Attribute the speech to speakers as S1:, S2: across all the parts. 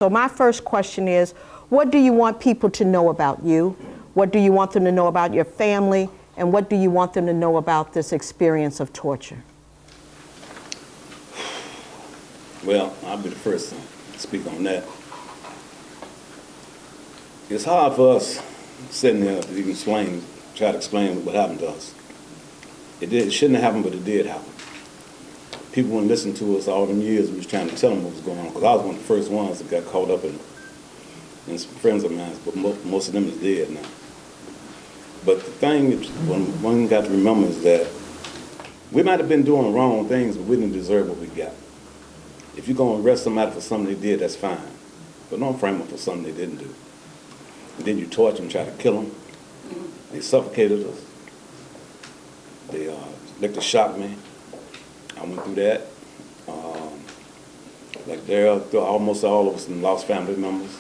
S1: So my first question is, what do you want people to know about you? What do you want them to know about your family? And what do you want them to know about this experience of torture?
S2: Well, I'll be the first to speak on that. It's hard for us sitting there to even try to explain what happened to us. It shouldn't have happened, but it did happen. People wouldn't listen to us all them years. We was trying to tell them what was going on, because I was one of the first ones that got caught up in it. And some friends of mine, but most of them is dead now. But the thing that one got to remember is that we might have been doing the wrong things, but we didn't deserve what we got. If you're going to arrest somebody for something they did, that's fine. But don't frame them for something they didn't do. And then you torture them, try to kill them. They suffocated us. They licked shock me. I went through that. Like almost all of us lost family members.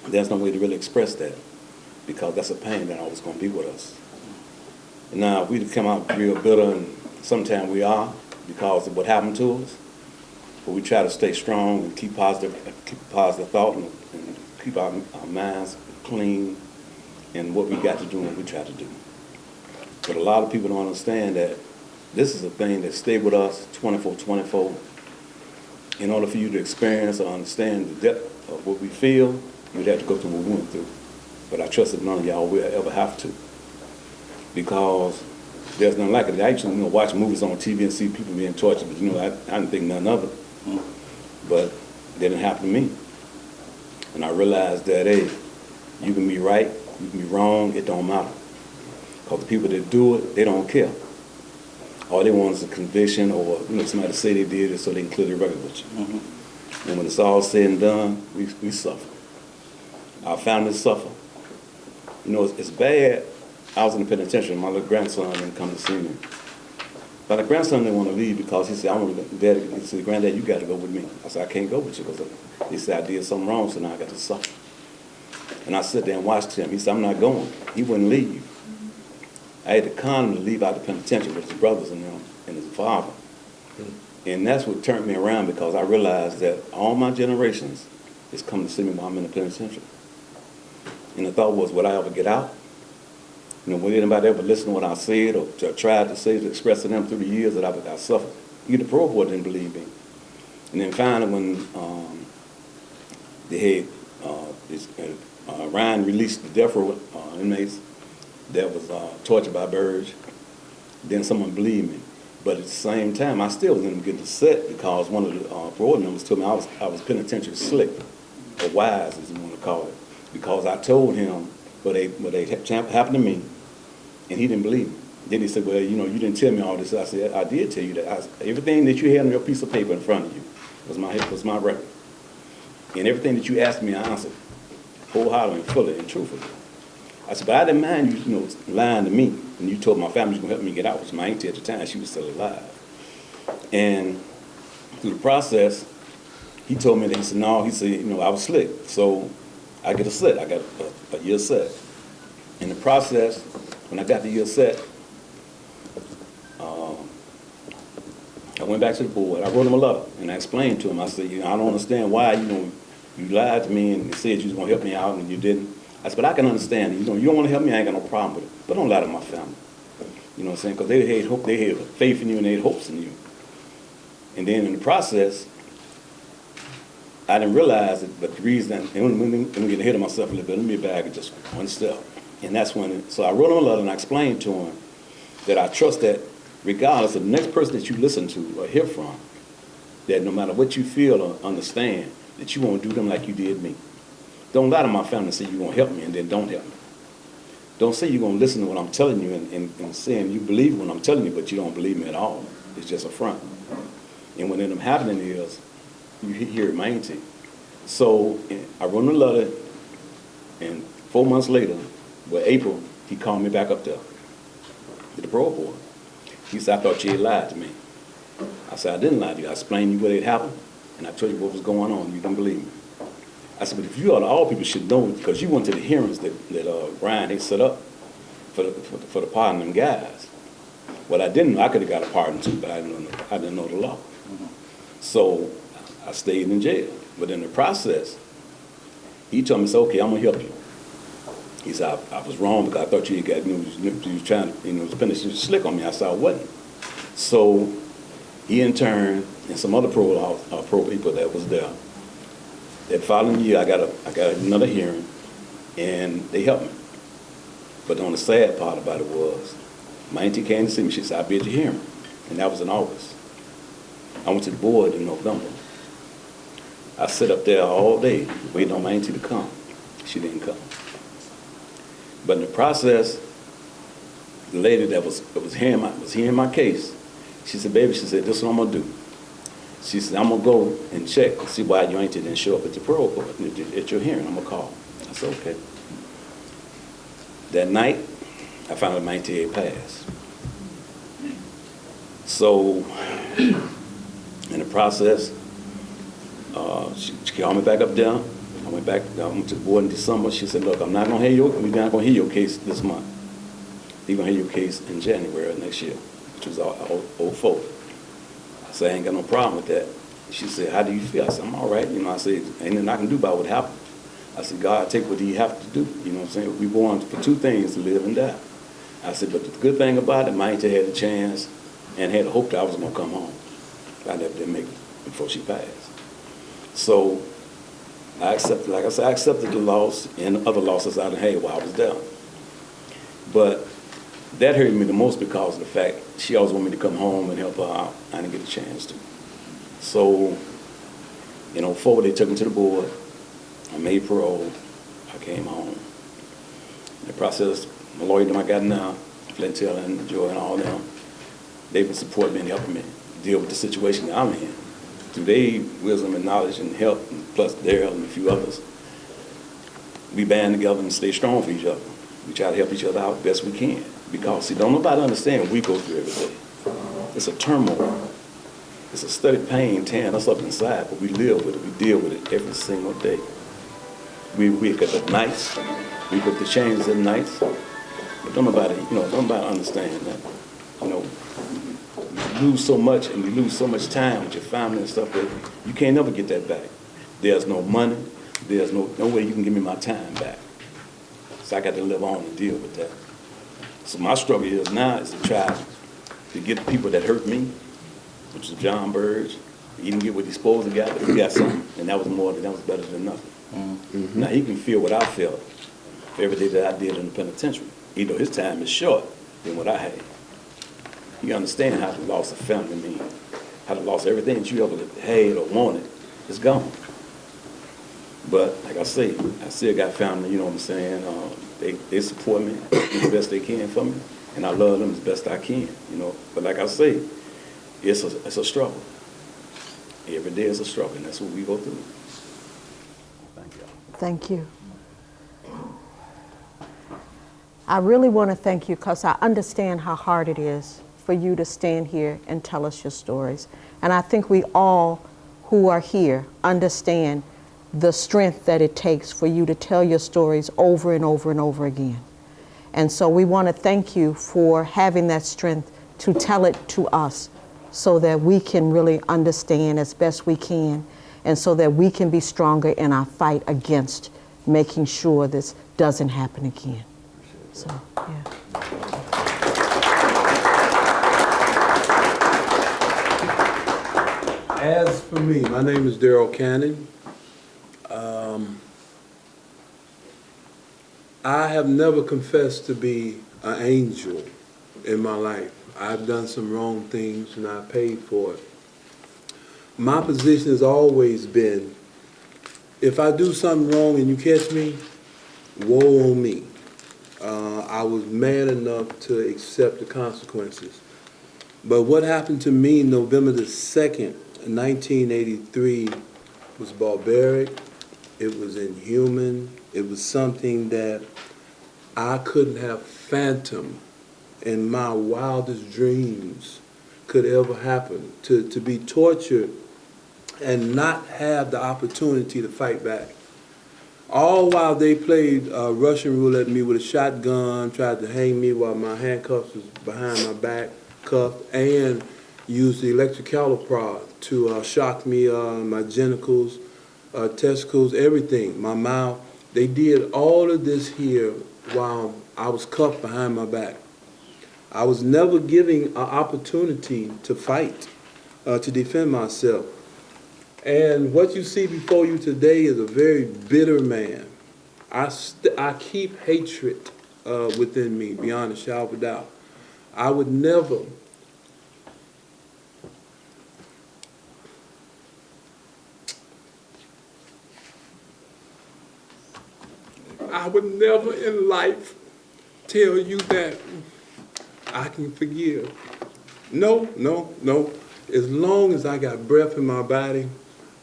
S2: There's no way to really express that, because that's a pain that always going to be with us. And now, if we come out real bitter, and sometimes we are, because of what happened to us, but we try to stay strong and keep positive thought and keep our minds clean in what we got to do and what we try to do. But a lot of people don't understand that this is a thing that stayed with us 24/24. In order for you to experience or understand the depth of what we feel, you'd have to go through what we went through. But I trust that none of y'all will ever have to, because there's nothing like it. I actually watch movies on TV and see people being tortured, but I didn't think nothing of it. But it didn't happen to me. And I realized that, hey, you can be right, you can be wrong, it don't matter. Because the people that do it, they don't care. All they want is a conviction, or somebody to say they did it so they can clear their record with you. And when it's all said and done, we suffer. Our families suffer. It's bad. I was in the penitentiary. My little grandson didn't come to see me. But the grandson didn't want to leave because he said, "I want to go." Daddy, he said, "Granddad, you got to go with me." I said, "I can't go with you," because he said I did something wrong, so now I got to suffer. And I sat there and watched him. He said, "I'm not going." He wouldn't leave. I had to con him to leave out the penitentiary with his brothers and them and his father. And that's what turned me around, because I realized that all my generations is coming to see me while I'm in the penitentiary. And the thought was, would I ever get out? Would anybody ever listen to what I said or tried to say, to express to them through the years that I suffered? Even the parole board didn't believe me. And then finally, when they had Ryan released the death row inmates that was tortured by Burge, then someone believed me. But at the same time, I still was getting upset, because one of the parole members told me I was penitentiary slick, or wise, as you want to call it, because I told him what happened to me, and he didn't believe me. Then he said, "Well, you didn't tell me all this." I said, "I did tell you that. Everything that you had on your piece of paper in front of you was my record. And everything that you asked me, I answered wholeheartedly and fully and truthfully." I said, "But I didn't mind you, lying to me. And you told my family you was going to help me get out," which my auntie at the time, she was still alive. And through the process, he told me that, he said, "No," he said, "I was slick. So I get a set. I got a year set." In the process, when I got the year set, I went back to the board. I wrote him a letter, and I explained to him. I said, "I don't understand why, you lied to me and said you was going to help me out, and you didn't." I said, "But I can understand it. You don't want to help me, I ain't got no problem with it. But don't lie to my family." You know what I'm saying? Because they had hope, they had faith in you, and they had hopes in you. And then in the process, I didn't realize it, but the reason, and let me get ahead of myself a little bit, let me back just one step. And that's when, so I wrote him a letter and I explained to him that I trust that regardless of the next person that you listen to or hear from, that no matter what you feel or understand, that you won't do them like you did me. Don't lie to my family and say you're going to help me and then don't help me. Don't say you're going to listen to what I'm telling you and saying you believe what I'm telling you, but you don't believe me at all. It's just a front. And what ended up happening is, you hear it, my auntie. So I wrote him a letter, and 4 months later, April, he called me back up there to the parole board. He said, "I thought you had lied to me." I said, "I didn't lie to you. I explained to you what had happened, and I told you what was going on. You didn't believe me." I said, "But if you are, all people should know, because you went to the hearings that Ryan had set up for the pardon them guys." Well, I didn't know. I could have got a pardon too, but I didn't know the law. So I stayed in jail. But in the process, he told me, okay, I'm gonna help you. He said, I was wrong because I thought you got, you was trying to finish slick on me. I said I wasn't. So he in turn, and some other pro people that was there, that following year, I got another hearing, and they helped me. But the only sad part about it was, my auntie came to see me. She said, I'll be at your hearing. And that was in August. I went to the board in November. I sat up there all day waiting on my auntie to come. She didn't come. But in the process, the lady that was hearing my case, she said, baby, she said, this is what I'm going to do. She said, I'm going to go and check and see why your auntie didn't show up at the parole court, at your hearing. I'm going to call. I said, okay. That night, I found out my auntie had passed. So, in the process, she called me back up there. I went to the board in December. She said, look, we're not going to hear your case this month. We're going to hear your case in January of next year, which was 04. I said, I ain't got no problem with that. She said, how do you feel? I said, I'm all right. I said, ain't nothing I can do about what happened. I said, God, take what he have to do. You know what I'm saying? We born for two things, to live and die. I said, but the good thing about it, my auntie had a chance and had a hope that I was going to come home. I never did make it before she passed. So I accepted, like I said, I accepted the loss and other losses I had while I was there. But that hurt me the most because of the fact she always wanted me to come home and help her out. I didn't get a chance to. So in 04, they took me to the board. I made parole. I came home. In the process, my lawyer that I got now, Flint Taylor and Joy and all them, they've been supporting me and helping me deal with the situation that I'm in. Through their wisdom and knowledge and help, and plus Daryl and a few others, we band together and stay strong for each other. We try to help each other out best we can. Because, see, don't nobody understand what we go through every day. It's a turmoil. It's a steady pain tearing us up inside, but we live with it. We deal with it every single day. We wake up at nights. We put the chains at nights. But don't nobody understand that. You lose so much and you lose so much time with your family and stuff that you can't never get that back. There's no money. There's no way you can give me my time back. So I got to live on and deal with that. So my struggle is now is to try to get the people that hurt me, which is John Burge. He didn't get what he's supposed to get, but he got something, and that was better than nothing. Mm-hmm. Now he can feel what I felt for every day that I did in the penitentiary, even though his time is short than what I had. You understand how the loss of family means, how the loss of everything that you ever had or wanted is gone. But like I say, I still got family, you know what I'm saying? They support me the best they can for me, and I love them as best I can, But like I say, it's a struggle. Every day is a struggle, and that's what we go through. Thank you.
S1: Thank you. I really want to thank you because I understand how hard it is for you to stand here and tell us your stories. And I think we all who are here understand the strength that it takes for you to tell your stories over and over and over again. And so we want to thank you for having that strength to tell it to us so that we can really understand as best we can and so that we can be stronger in our fight against making sure this doesn't happen again. So, yeah.
S3: As for me, my name is Daryl Cannon. I have never confessed to be an angel in my life. I've done some wrong things and I paid for it. My position has always been, if I do something wrong and you catch me, woe on me. I was man enough to accept the consequences. But what happened to me November the 2nd, 1983 was barbaric, it was inhuman, it was something that I couldn't have fathomed in my wildest dreams could ever happen. To be tortured and not have the opportunity to fight back. All while they played Russian roulette with me with a shotgun, tried to hang me while my handcuffs was behind my back, cuffed, and used the electric caliper to shock me, my genitals, testicles, everything, my mouth. They did all of this here while I was cuffed behind my back. I was never given an opportunity to fight, to defend myself. And what you see before you today is a very bitter man. I keep hatred within me, beyond a shadow of a doubt. I would never in life tell you that I can forgive. No, no, no. As long as I got breath in my body,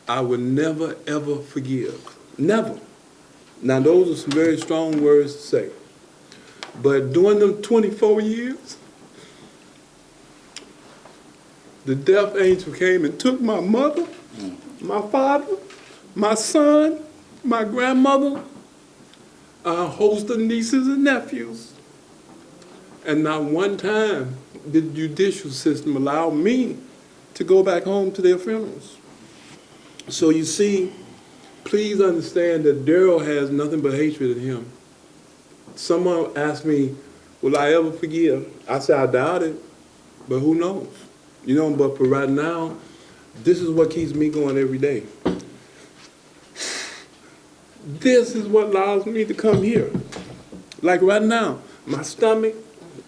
S3: I would never, ever forgive. Never. Now, those are some very strong words to say. But during them 24 years, the death angel came and took my mother, my father, my son, my grandmother, a host of nieces and nephews. And not one time did the judicial system allow me to go back home to their funerals. So you see, please understand that Daryl has nothing but hatred in him. Someone asked me, will I ever forgive? I said, I doubt it, but who knows? You know, but for right now, this is what keeps me going every day. This is what allows me to come here. Like right now, my stomach,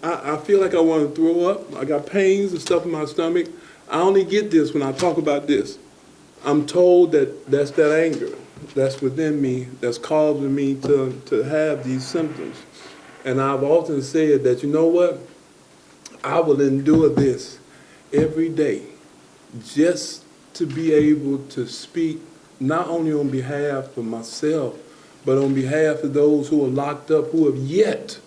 S3: I feel like I want to throw up. I got pains and stuff in my stomach. I only get this when I talk about this. I'm told that that's that anger that's within me that's causing me to have these symptoms. And I've often said that, you know what? I will endure this every day just to be able to speak not only on behalf of myself, but on behalf of those who are locked up who have yet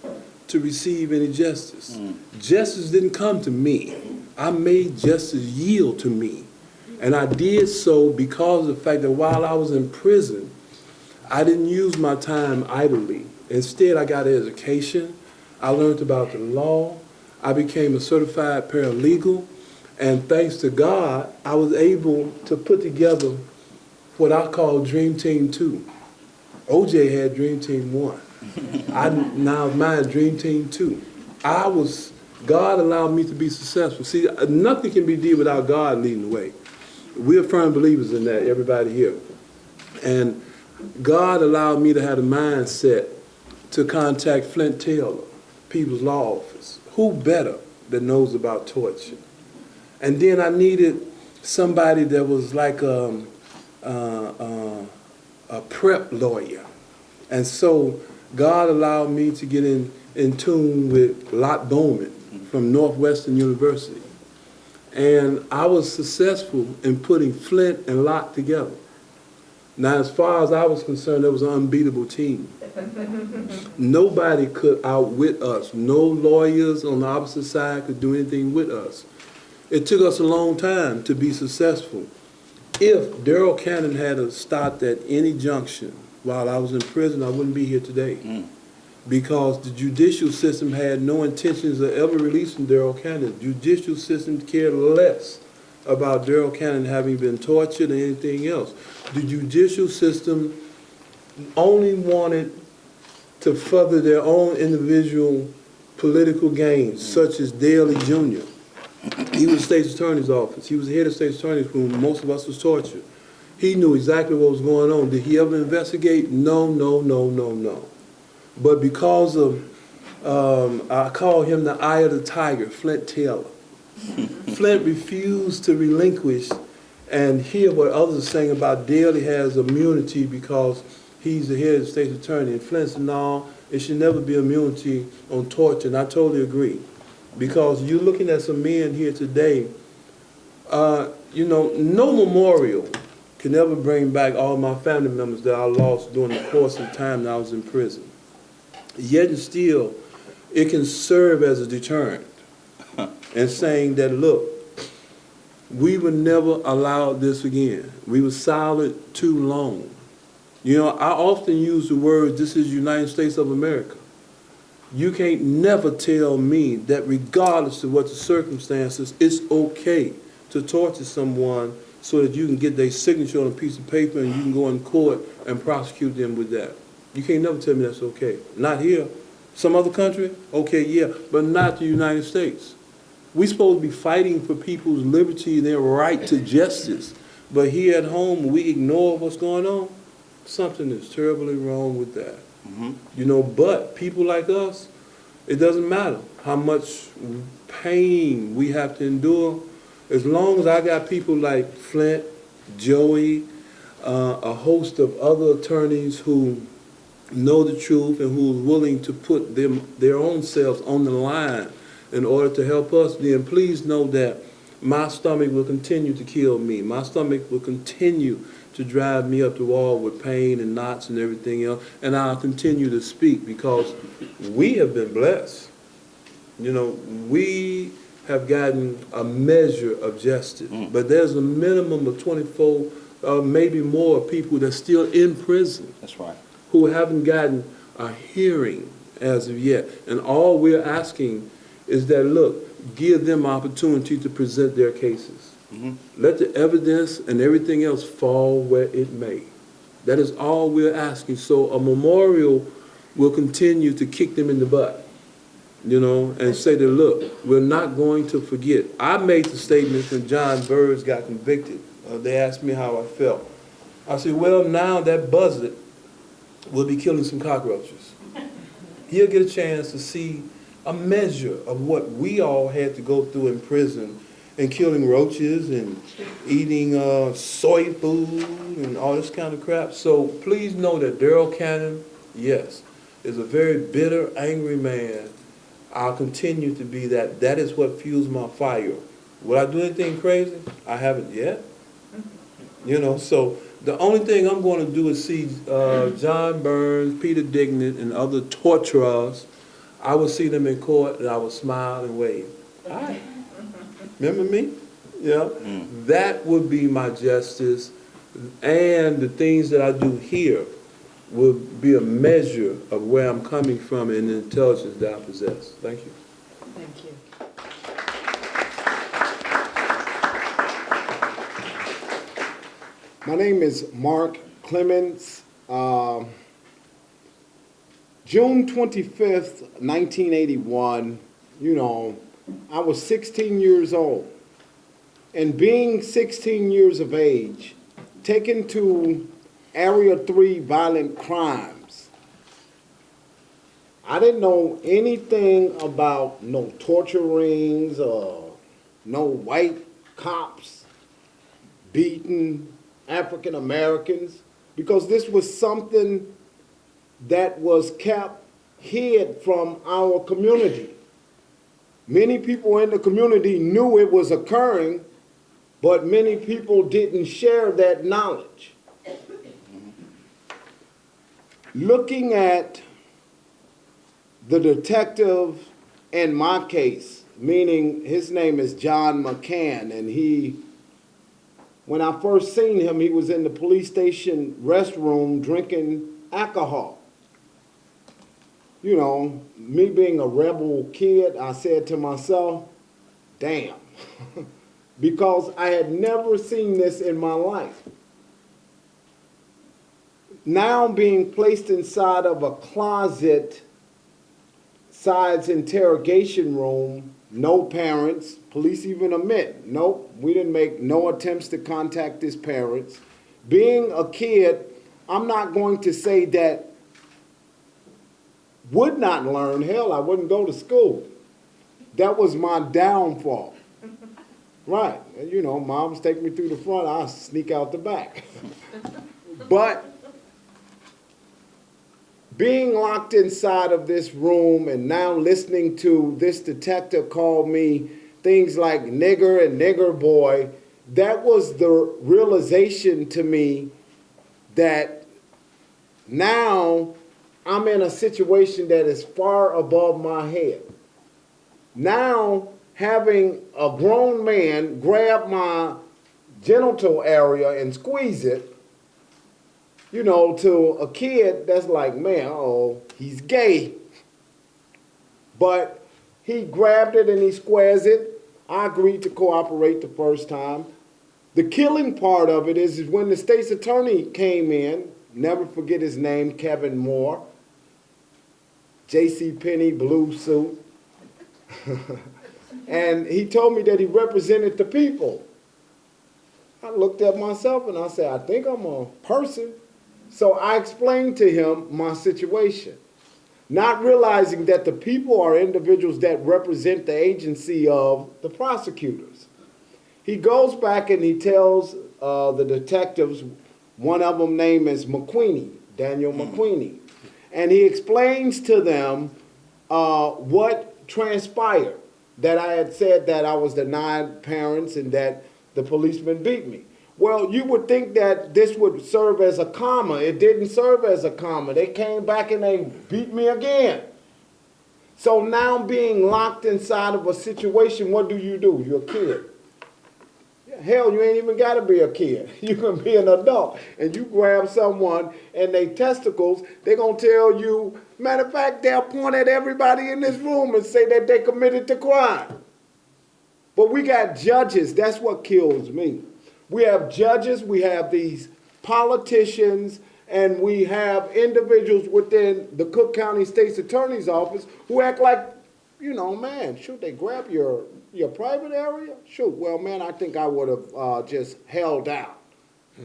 S3: to receive any justice. Justice didn't come to me. I made justice yield to me. And I did so because of the fact that while I was in prison, I didn't use my time idly. Instead, I got an education. I learned about the law. I became a certified paralegal. And thanks to God, I was able to put together what I call Dream Team 2. OJ had Dream Team 1. Now mine Dream Team 2. God allowed me to be successful. See, nothing can be done without God leading the way. We're firm believers in that, everybody here. And God allowed me to have a mindset to contact Flint Taylor, People's Law Office. Who better that knows about torture? And then I needed somebody that was like a prep lawyer. And so God allowed me to get in tune with Lot Bowman from Northwestern University. And I was successful in putting Flint and Lot together. Now, as far as I was concerned, it was an unbeatable team. Nobody could outwit us. No lawyers on the opposite side could do anything with us. It took us a long time to be successful. If Daryl Cannon had stopped at any junction while I was in prison, I wouldn't be here today. Because the judicial system had no intentions of ever releasing Daryl Cannon. The judicial system cared less about Daryl Cannon having been tortured than anything else. The judicial system only wanted to further their own individual political gains, such as Daley Jr. He was state's attorney's office. He was the head of state's attorney's when most of us was tortured. He knew exactly what was going on. Did he ever investigate? No, no, no, no, no. But because of, I call him the eye of the tiger, Flint Taylor. Flint refused to relinquish and hear what others are saying about Daley has immunity because he's the head of the state's attorney. And Flint said, no, it should never be immunity on torture. And I totally agree. Because you're looking at some men here today, you know, no memorial can ever bring back all my family members that I lost during the course of the time that I was in prison. Yet and still, it can serve as a deterrent and saying that, look, we would never allow this again. We were silent too long. You know, I often use the word, this is the United States of America. You can't never tell me that regardless of what the circumstances, it's okay to torture someone so that you can get their signature on a piece of paper and you can go in court and prosecute them with that. You can't never tell me that's okay. Not here. Some other country? Okay, yeah, but not the United States. We're supposed to be fighting for people's liberty and their right to justice. But here at home, we ignore what's going on. Something is terribly wrong with that. You know, but people like us, it doesn't matter how much pain we have to endure. As long as I got people like Flint, Joey, a host of other attorneys who know the truth and who are willing to put their own selves on the line in order to help us, then please know that my stomach will continue to kill me. My stomach will continue to drive me up the wall with pain and knots and everything else, and I'll continue to speak because we have been blessed. You know, we have gotten a measure of justice, but there's a minimum of 24, maybe more people that's still in prison.
S4: That's right.
S3: Who haven't gotten a hearing as of yet. And all we're asking is that, look, give them opportunity to present their cases. Let the evidence and everything else fall where it may. That is all we're asking. So a memorial will continue to kick them in the butt, you know, and say that, look, we're not going to forget. I made the statement when John Burns got convicted. They asked me how I felt. I said, well, now that buzzard will be killing some cockroaches. He'll get a chance to see a measure of what we all had to go through in prison and killing roaches and eating soy food and all this kind of crap. So please know that Daryl Cannon, yes, is a very bitter, angry man. I'll continue to be that. That is what fuels my fire. Will I do anything crazy? I haven't yet. You know, so the only thing I'm going to do is see John Burns, Peter Dignant, and other torturers. I will see them in court, and I will smile and wave. All right. Remember me? Yeah. That would be my justice, and the things that I do here will be a measure of where I'm coming from and the intelligence that I possess. Thank you.
S1: Thank you.
S5: My name is Mark Clemens. June 25th, 1981, you know, I was 16 years old. And being 16 years of age, taken to Area 3 violent crimes, I didn't know anything about no torture rings or no white cops beating African Americans, because this was something that was kept hid from our community. Many people in the community knew it was occurring, but many people didn't share that knowledge. Looking at the detective in my case, meaning his name is John McCann, and when I first seen him, he was in the police station restroom drinking alcohol. You know, me being a rebel kid, I said to myself, damn, because I had never seen this in my life. Now being placed inside of a closet, sides interrogation room, no parents, police even admit, nope, we didn't make no attempts to contact his parents. Being a kid, I'm not going to say that would not learn. Hell, I wouldn't go to school. That was my downfall. Right, you know, moms take me through the front, I'll sneak out the back. But being locked inside of this room and now listening to this detective call me things like nigger and nigger boy, that was the realization to me that now I'm in a situation that is far above my head. Now, having a grown man grab my genital area and squeeze it, you know, to a kid that's like, man, oh, he's gay. But he grabbed it and he squares it. I agreed to cooperate the first time. The killing part of it is when the state's attorney came in, never forget his name, Kevin Moore, J.C. Penney blue suit, and he told me that he represented the people. I looked at myself and I said, I think I'm a person. So I explained to him my situation, not realizing that the people are individuals that represent the agency of the prosecutors. He goes back and he tells the detectives, one of them name is McQueenie, Daniel McQueenie, and he explains to them what transpired, that I had said that I was denied parents and that the policeman beat me. Well, you would think that this would serve as a comma. It didn't serve as a comma. They came back and they beat me again. So now being locked inside of a situation, what do? You're a kid. Hell, you ain't even got to be a kid. You can be an adult. And you grab someone and they testicles, they're going to tell you, matter of fact, they'll point at everybody in this room and say that they committed the crime. But we got judges. That's what kills me. We have judges, we have these politicians, and we have individuals within the Cook County State's Attorney's Office who act like, you know, man, should they grab your private area? Shoot, well, man, I think I would have just held out.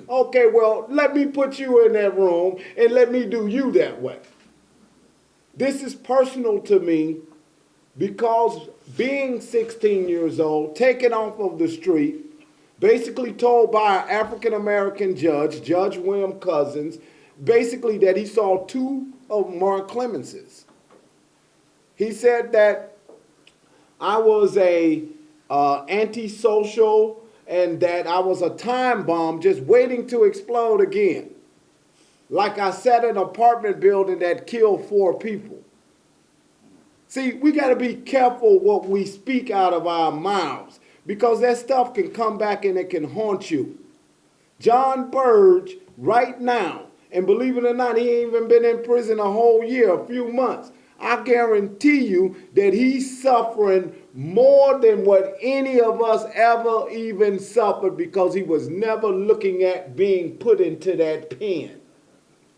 S5: Okay, well, let me put you in that room and let me do you that way. This is personal to me because being 16 years old, taken off of the street, basically told by an African-American judge, Judge William Cousins, basically that he saw two of Mark Clemenses. He said that I was a antisocial and that I was a time bomb just waiting to explode again. Like I sat in an apartment building that killed 4 people. See, we got to be careful what we speak out of our mouths, because that stuff can come back and it can haunt you. John Burge, right now, and believe it or not, he ain't even been in prison a whole year, a few months. I guarantee you that he's suffering more than what any of us ever even suffered, because he was never looking at being put into that pen.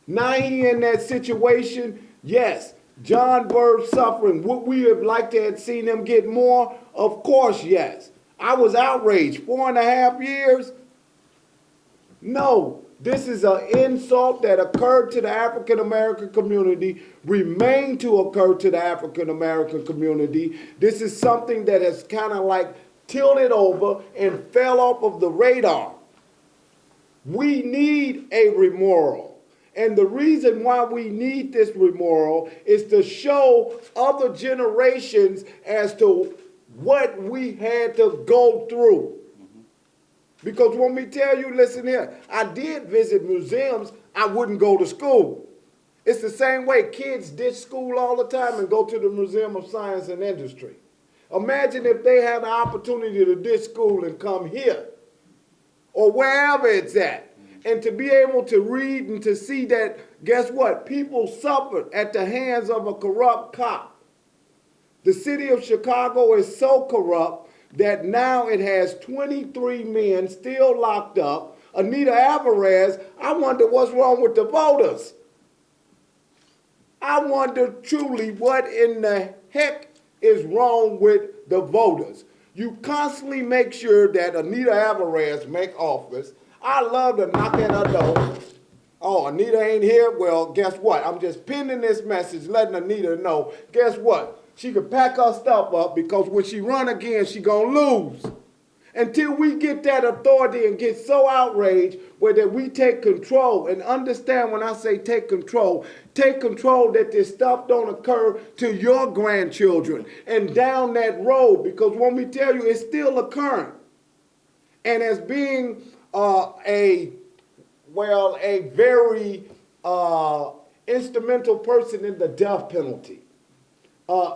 S5: Now he in that situation, yes, John Burge suffering. Would we have liked to have seen him get more? Of course, yes. I was outraged. 4.5 years? No, this is an insult that occurred to the African American community, remained to occur to the African American community. This is something that has kind of like tilted over and fell off of the radar. We need a remoral. And the reason why we need this remoral is to show other generations as to what we had to go through. Because when we tell you, listen here, I did visit museums, I wouldn't go to school. It's the same way kids ditch school all the time and go to the Museum of Science and Industry. Imagine if they had the opportunity to ditch school and come here, or wherever it's at, and to be able to read and to see that, guess what? People suffered at the hands of a corrupt cop. The city of Chicago is so corrupt that now it has 23 men still locked up. Anita Alvarez, I wonder what's wrong with the voters. I wonder truly what in the heck is wrong with the voters. You constantly make sure that Anita Alvarez make office. I love to knock at her door. Oh, Anita ain't here? Well, guess what? I'm just pinning this message, letting Anita know. Guess what? She can pack her stuff up, because when she run again, she gonna lose. Until we get that authority and get so outraged where that we take control, and understand when I say take control that this stuff don't occur to your grandchildren and down that road, because when we tell you it's still occurring. And as being a very instrumental person in the death penalty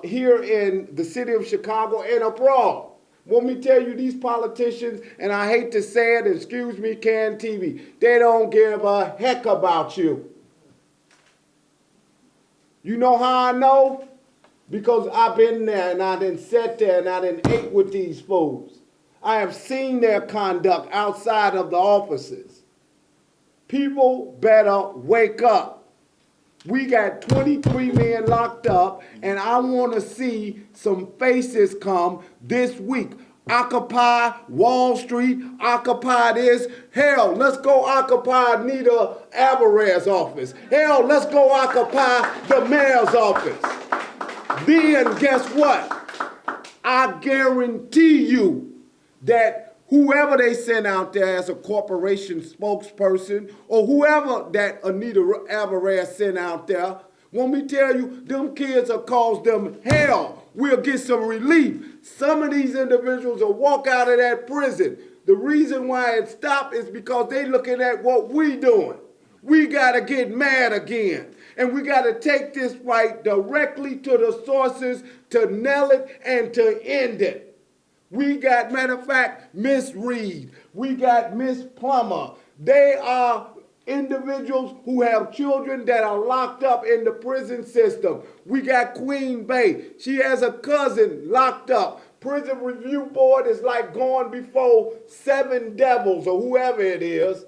S5: here in the city of Chicago and abroad. When we tell you these politicians, and I hate to say it, excuse me, Can TV, they don't give a heck about you. You know how I know? because I've been there and I done sat there and I done ate with these fools. I have seen their conduct outside of the offices. People better wake up. We got 23 men locked up, and I want to see some faces come this week. Occupy Wall Street, occupy this. Hell, let's go occupy Anita Alvarez's office. Hell, let's go occupy the mayor's office. Then guess what? I guarantee you that whoever they send out there as a corporation spokesperson or whoever that Anita Alvarez sent out there, want me to tell you, them kids will cause them hell. We'll get some relief. Some of these individuals will walk out of that prison. The reason why it stopped is because they looking at what we doing. We got to get mad again. And we got to take this fight directly to the sources to nail it and to end it. We got, matter of fact, Miss Reed. We got Miss Plummer. They are individuals who have children that are locked up in the prison system. We got Queen Bay. She has a cousin locked up. Prison Review Board is like going before seven devils or whoever it is.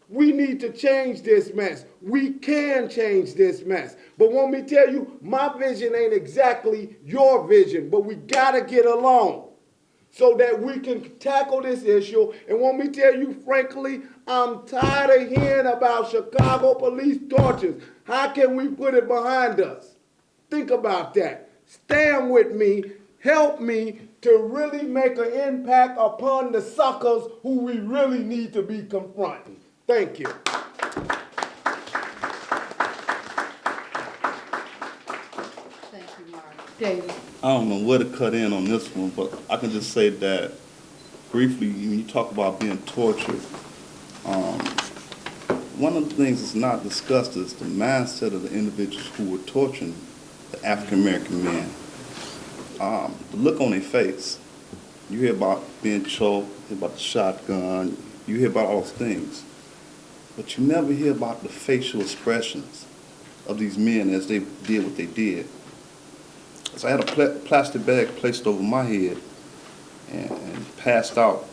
S5: We need to change this mess. We can change this mess. But want me to tell you, my vision ain't exactly your vision, but we gotta get along so that we can tackle this issue. And want me to tell you, frankly, I'm tired of hearing about Chicago police tortures. How can we put it behind us? Think about that. Stand with me. Help me to really make an impact upon the suckers who we really need to be confronting. Thank you.
S4: Thank you, Mark. David.
S6: I don't know where to cut in on this one, but I can just say that briefly, when you talk about being tortured, one of the things that's not discussed is the mindset of the individuals who were torturing the African-American men. The look on their face. You hear about being choked, you hear about the shotgun, you hear about all those things. But you never hear about the facial expressions of these men as they did what they did. So I had a plastic bag placed over my head and passed out.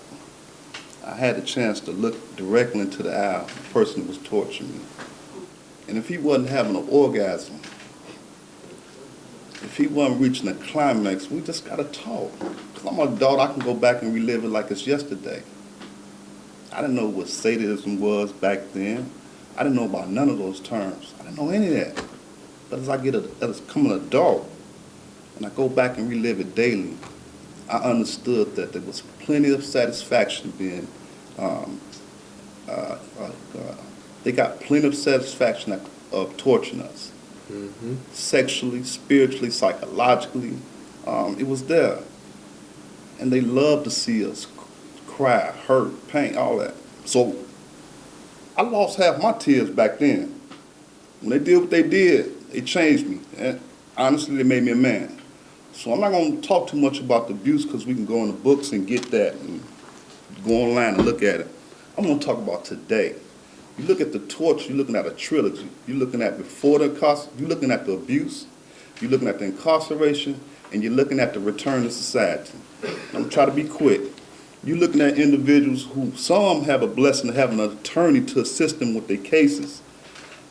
S6: I had the chance to look directly into the eye of the person who was torturing me. And if he wasn't having an orgasm, if he wasn't reaching a climax, we just got to talk. Because I'm an adult, I can go back and relive it like it's yesterday. I didn't know what sadism was back then. I didn't know about none of those terms. I didn't know any of that. But as I become an adult, and I go back and relive it daily, I understood that there was plenty of satisfaction being, they got plenty of satisfaction of torturing us. Mm-hmm. Sexually, spiritually, psychologically, it was there. And they loved to see us cry, hurt, pain, all that. So I lost half my tears back then. When they did what they did, they changed me. And honestly, they made me a man. So I'm not going to talk too much about the abuse because we can go in the books and get that and go online and look at it. I'm going to talk about today. You look at the torture, you're looking at a trilogy. You're looking at before the you're looking at the abuse, you're looking at the incarceration, and you're looking at the return to society. I'm going to try to be quick. You're looking at individuals who, some have a blessing of having an attorney to assist them with their cases.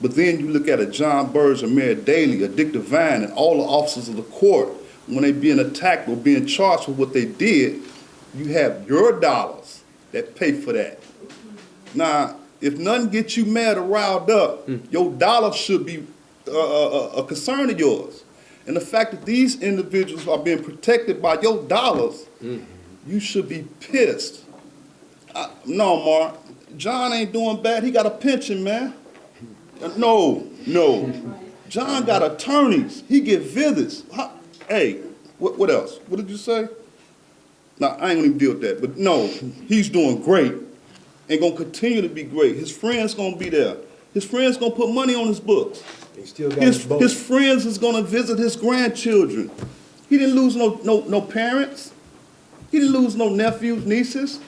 S6: But then you look at a John Burge, a Mayor Daley, a Dick Devine, and all the officers of the court, when they being attacked or being charged with what they did, you have your dollars that pay for that. Now, if nothing gets you mad or riled up, your dollars should be a concern of yours. And the fact that these individuals are being protected by your dollars, you should be pissed. No, Mark, John ain't doing bad. He got a pension, man. No. John got attorneys. He get visits. Hey, what else? What did you say? No, I ain't gonna even deal with that. But no, he's doing great and gonna continue to be great. His friends gonna be there. His friends gonna put money on his books.
S3: He still got his
S6: friends is gonna visit his grandchildren. He didn't lose no parents. He didn't lose no nephews, nieces.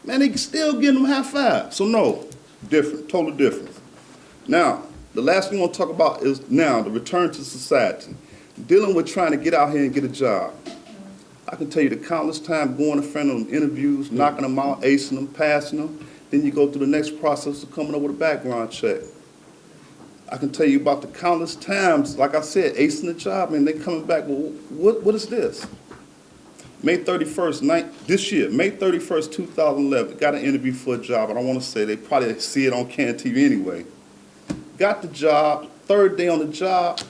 S6: Man, he still getting them high five. So no, different, total difference. Now, the last thing I want to talk about is now the return to society. Dealing with trying to get out here and get a job. I can tell you the countless times going in front of them interviews, knocking them out, acing them, passing them. Then you go through the next process of coming up with a background check. I can tell you about the countless times, like I said, acing the job, and they coming back, well, what is this? May 31st, this year, May 31st, 2011, got an interview for a job. I don't want to say, they probably see it on CAN TV anyway. Got the job, third day on the job,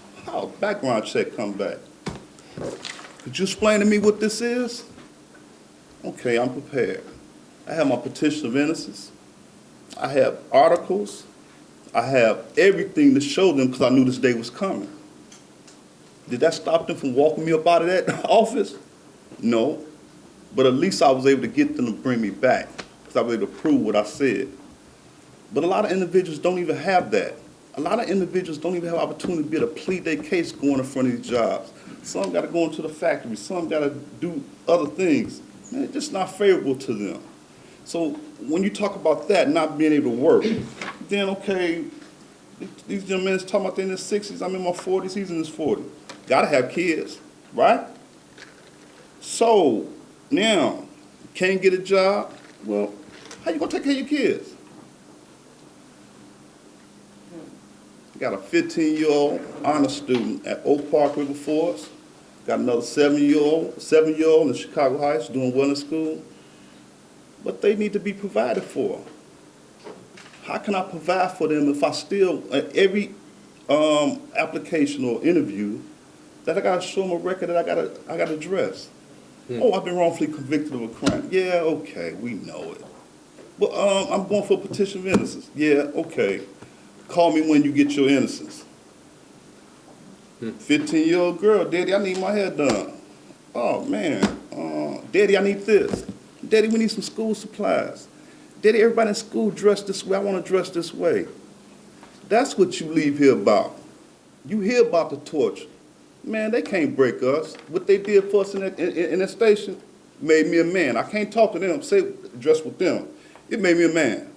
S6: background check come back. Could you explain to me what this is? Okay, I'm prepared. I have my petition of innocence. I have articles. I have everything to show them because I knew this day was coming. Did that stop them from walking me up out of that office? No, but at least I was able to get them to bring me back because I was able to prove what I said. But a lot of individuals don't even have that. A lot of individuals don't even have opportunity to be able to plead their case going in front of these jobs. Some got to go into the factory. Some got to do other things. Man, it's just not favorable to them. So when you talk about that, not being able to work, then okay, these young men is talking about they're in their 60s, I'm in my 40s, he's in his 40s. Gotta have kids, right? So now, can't get a job, well, how you gonna take care of your kids? Got a 15-year-old honor student at Oak Park River Forest. Got another 7-year-old in Chicago Heights doing well in school. But they need to be provided for. How can I provide for them if I still, at every application or interview, that I gotta show them a record that I gotta address? Oh, I've been wrongfully convicted of a crime. Yeah, okay, we know it. But I'm going for a petition of innocence. Yeah, okay. Call me when you get your innocence. 15-year-old girl, Daddy, I need my hair done. Oh, man. Daddy, I need this. Daddy, we need some school supplies. Daddy, everybody in school dressed this way. I want to dress this way. That's what you leave here about. You hear about the torture. Man, they can't break us. What they did for us in that station made me a man. I can't talk to them, say dress with them. It made me a man.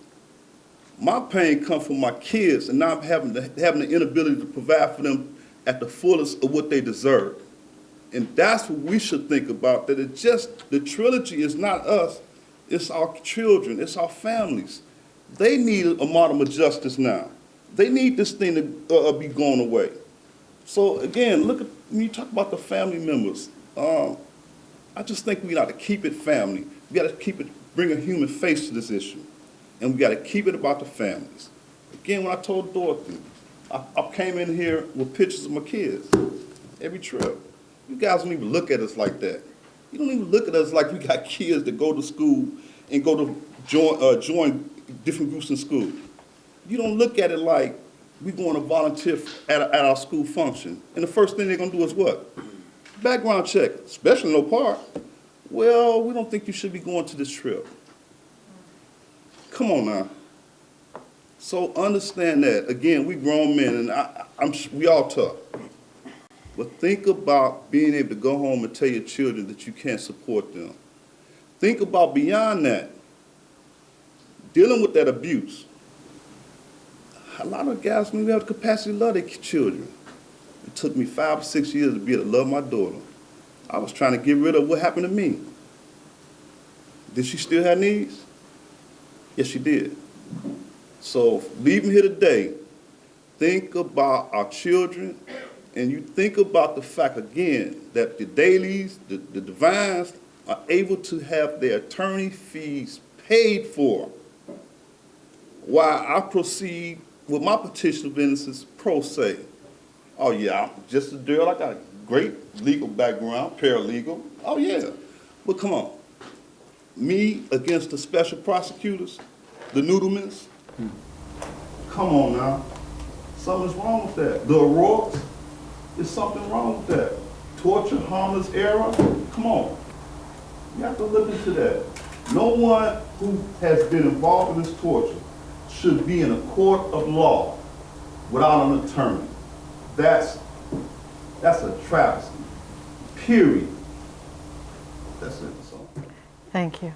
S6: My pain comes from my kids and not having the inability to provide for them at the fullest of what they deserve. And that's what we should think about, that it's just, the trilogy is not us, it's our children, it's our families. They need a model of justice now. They need this thing to be going away. So again, look at, when you talk about the family members, I just think we got to keep it family. We got to keep it, bring a human face to this issue. And we got to keep it about the families. Again, when I told Dorothy, I came in here with pictures of my kids every trip. You guys don't even look at us like that. You don't even look at us like we got kids that go to school and go to join different groups in school. You don't look at it like we going to volunteer at our school function. And the first thing they're going to do is what? Background check, especially in Oak Park. Well, we don't think you should be going to this trip. Come on now. So understand that. Again, we grown men, and we all tough. But think about being able to go home and tell your children that you can't support them. Think about beyond that, dealing with that abuse. A lot of guys, maybe have the capacity to love their children. It took me 5 or 6 years to be able to love my daughter. I was trying to get rid of what happened to me. Did she still have needs? Yes, she did. So leaving here today, think about our children, and you think about the fact, again, that the dailies, the divines, are able to have their attorney fees paid for while I proceed with my petition of innocence pro se. Oh yeah, I'm just a girl, I got a great legal background, paralegal. Oh yeah, but come on. Me against the special prosecutors, the Noodlemans? Come on now. Something's wrong with that. The O'Rourke's, there's something wrong with that. Torture, harmless error, come on. You have to look into that. No one who has been involved in this torture should be in a court of law without an attorney. That's a travesty, period. That's it. So.
S1: Thank you.